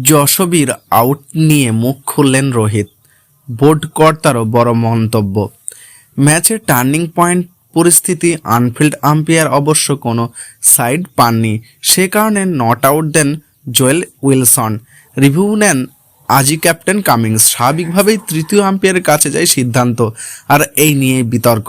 Yashbir out নিয়ে মুখ খুললেন রোহিত, বোর্ড কর্তারও বড় মন্তব্য। ম্যাচের টার্নিং পয়েন্ট পরিস্থিতি, আনফিল্ড আম্পায়ার অবশ্য কোনো সাইড পাননি, সে কারণে নট আউট দেন জোয়েল উইলসন। রিভিউ নেন আজি ক্যাপ্টেন কামিন্স। স্বাভাবিকভাবেই তৃতীয় আম্পায়ারের কাছে যায় সিদ্ধান্ত, আর এই নিয়েই বিতর্ক।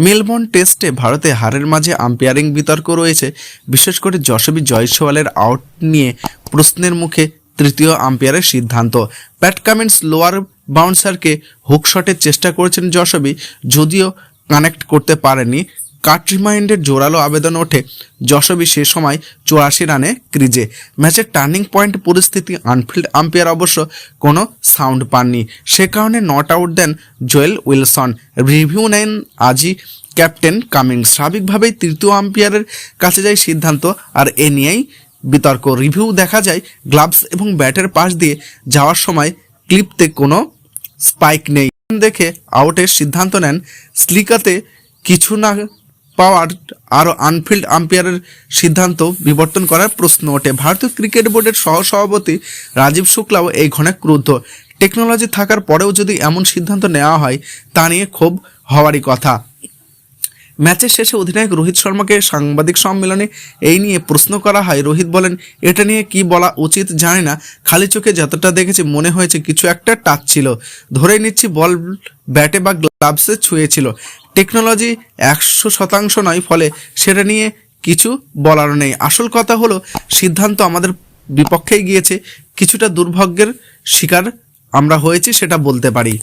মেলবোর্ন টেস্টে ভারতে হারের মাঝে আম্পায়ারিং বিতর্ক রয়েছে, বিশেষ করে যশবী জয়সওয়ালের আউট নিয়ে প্রশ্নের মুখে তৃতীয় আম্পায়ারের সিদ্ধান্ত। প্যাট কামিন্স লোয়ার বাউন্সারকে হুক শটের চেষ্টা করেছেন যশবী, যদিও কানেক্ট করতে পারেনি। কাট রিমাইন্ডের জোরালো আবেদন ওঠে, যশবী সে সময় 84 রানে ক্রিজে। ম্যাচের টার্নিং পয়েন্ট পরিস্থিতি, আনফিল্ড আম্পায়ার অবশ্য কোনো সাউন্ড পাননি, সে কারণে নট আউট দেন জোয়েল উইলসন। রিভিউ নেন আজি ক্যাপ্টেন কামিন্স। স্বাভাবিকভাবেই তৃতীয় আম্পায়ারের কাছে যায় সিদ্ধান্ত, আর এ নিয়েই বিতর্ক। রিভিউ দেখা যায় গ্লাভস এবং ব্যাটের পাশ দিয়ে যাওয়ার সময় ক্লিপতে কোনো স্পাইক নেই দেখে আউটের সিদ্ধান্ত নেন। স্লিকাতে কিছু না পাওয়ার আরও আনফিল্ড আম্পায়ারের সিদ্ধান্ত বিবর্তন করার প্রশ্ন ওঠে। ভারতীয় ক্রিকেট বোর্ডের সহসভাপতি রাজীব শুক্লাও এই ঘটনায় ক্রুদ্ধ। টেকনোলজি থাকার পরেও যদি এমন সিদ্ধান্ত নেওয়া হয়, তা নিয়ে ক্ষোভ হওয়ারই কথা। ম্যাচের শেষে অধিনায়ক রোহিত শর্মাকে সাংবাদিক সম্মেলনে এই নিয়ে প্রশ্ন করা হয়। রোহিত বলেন, এটা নিয়ে কি বলা উচিত জানি না, খালি চোখে যতটা দেখেছি মনে হয়েছে কিছু একটা টাচ ছিল, ধরে নিচ্ছি বল ব্যাটে বা গ্লাভসে ছুঁয়েছিল। টেকনোলজি 100% নয়, ফলে সেটা নিয়ে কিছু বলার নেই। আসল কথা হলো সিদ্ধান্ত আমাদের বিপক্ষেই গিয়েছে, কিছুটা দুর্ভাগ্যের শিকার আমরা হয়েছি, সেটা বলতে পারি।